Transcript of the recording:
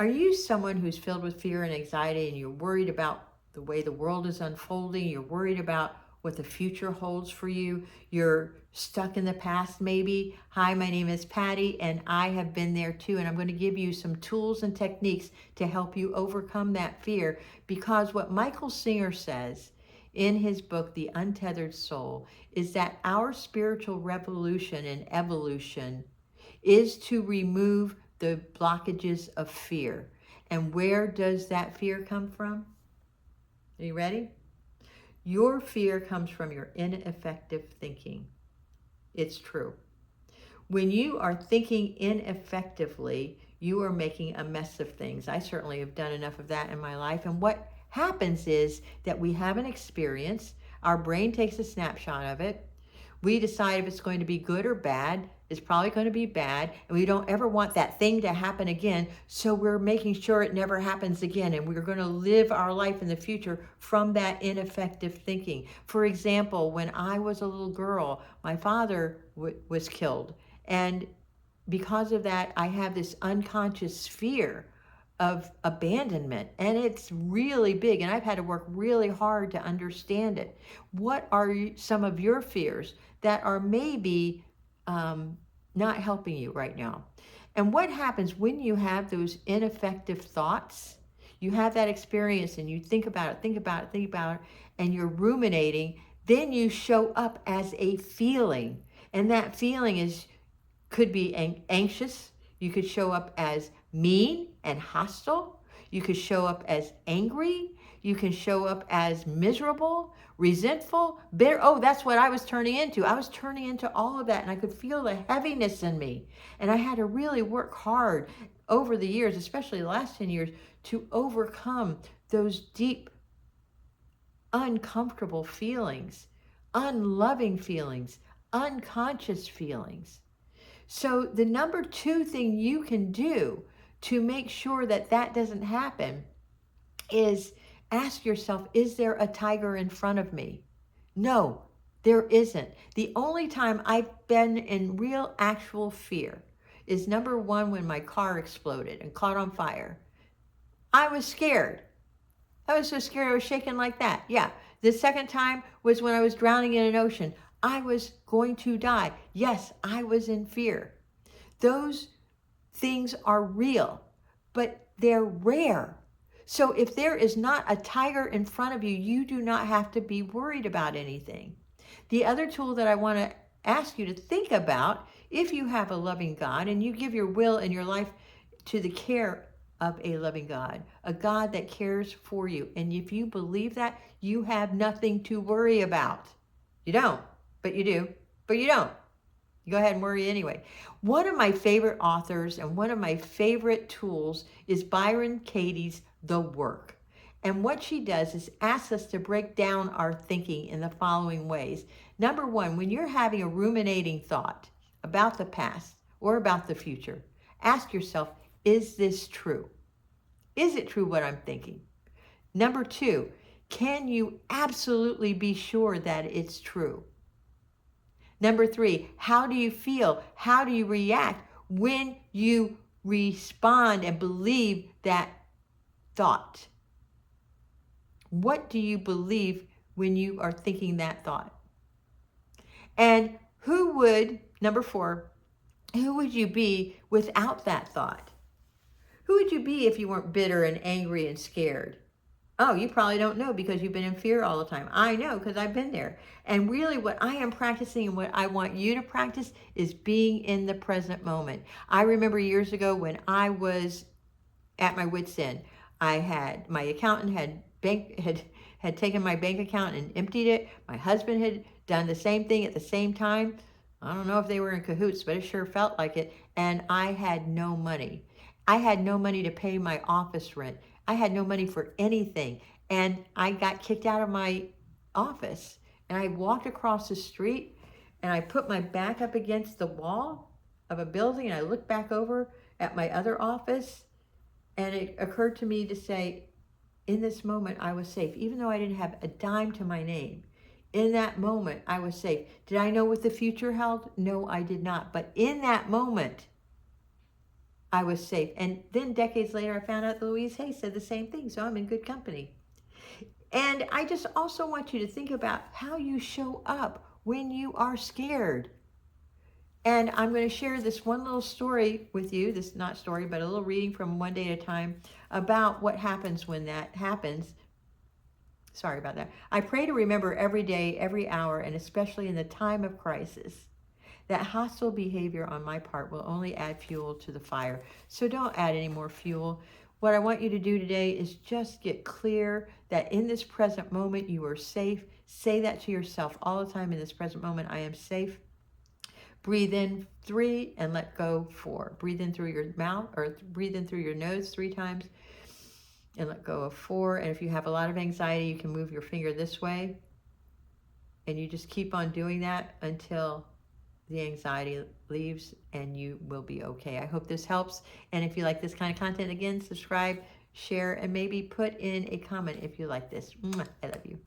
Are you someone who's filled with fear and anxiety and you're worried about the way the world is unfolding? You're worried about what the future holds for you. You're stuck in the past maybe. Hi, my name is Patty and I have been there too. And I'm going to give you some tools and techniques to help you overcome that fear, because what Michael Singer says in his book, The Untethered Soul, is that our spiritual revolution and evolution is to remove the blockages of fear. And where does that fear come from? Are you ready? Your fear comes from your ineffective thinking. It's true. When you are thinking ineffectively, you are making a mess of things. I certainly have done enough of that in my life. And what happens is that we have an experience, our brain takes a snapshot of it, we decide if it's going to be good or bad. It's probably going to be bad, and we don't ever want that thing to happen again, so we're making sure it never happens again, and we're going to live our life in the future from that ineffective thinking. For example, when I was a little girl, my father was killed, and because of that, I have this unconscious fear of abandonment, and it's really big, and I've had to work really hard to understand it. What are some of your fears that are maybe not helping you right now? And what happens when you have those ineffective thoughts? You have that experience and you think about it, think about it, think about it, and you're ruminating. Then you show up as a feeling, and that feeling could be anxious. You could show up as mean and hostile. You could show up as angry. You can show up as miserable, resentful, bitter. Oh, that's what I was turning into. I was turning into all of that, and I could feel the heaviness in me. And I had to really work hard over the years, especially the last 10 years, to overcome those deep, uncomfortable feelings, unloving feelings, unconscious feelings. So the number two thing you can do to make sure that that doesn't happen is ask yourself, is there a tiger in front of me? No, there isn't. The only time I've been in real actual fear is number one, when my car exploded and caught on fire. I was scared. I was so scared I was shaking like that. Yeah. The second time was when I was drowning in an ocean. I was going to die. Yes, I was in fear. Those things are real, but they're rare. So if there is not a tiger in front of you, you do not have to be worried about anything. The other tool that I want to ask you to think about, if you have a loving God and you give your will and your life to the care of a loving God, a God that cares for you, and if you believe that, you have nothing to worry about. You don't, but you do, but you don't. You go ahead and worry anyway. One of my favorite authors and one of my favorite tools is Byron Katie's The Work. And what she does is asks us to break down our thinking in the following ways. Number one, when you're having a ruminating thought about the past or about the future, ask yourself, is this true? Is it true what I'm thinking? Number two, can you absolutely be sure that it's true? Number three, how do you feel? How do you react when you respond and believe that thought? What do you believe when you are thinking that thought? And number four, who would you be without that thought? Who would you be if you weren't bitter and angry and scared? Oh, you probably don't know because you've been in fear all the time. I know because I've been there. And really what I am practicing and what I want you to practice is being in the present moment. I remember years ago when I was at my wit's end, my accountant had taken my bank account and emptied it. My husband had done the same thing at the same time. I don't know if they were in cahoots, but it sure felt like it. And I had no money. I had no money to pay my office rent. I had no money for anything. And I got kicked out of my office. And I walked across the street and I put my back up against the wall of a building and I looked back over at my other office. And it occurred to me to say, in this moment, I was safe. Even though I didn't have a dime to my name, in that moment, I was safe. Did I know what the future held? No, I did not. But in that moment, I was safe. And then decades later, I found out that Louise Hay said the same thing. So I'm in good company. And I just also want you to think about how you show up when you are scared. And I'm going to share this one little story with you. This not story, but a little reading from One Day at a Time about what happens when that happens. Sorry about that. I pray to remember every day, every hour, and especially in the time of crisis, that hostile behavior on my part will only add fuel to the fire. So don't add any more fuel. What I want you to do today is just get clear that in this present moment you are safe. Say that to yourself all the time. In this present moment, I am safe. Breathe in 3 and let go 4. Breathe in through your mouth, or breathe in through your nose 3 times and let go of 4. And if you have a lot of anxiety, you can move your finger this way. And you just keep on doing that until the anxiety leaves, and you will be okay. I hope this helps. And if you like this kind of content, again, subscribe, share, and maybe put in a comment if you like this. I love you.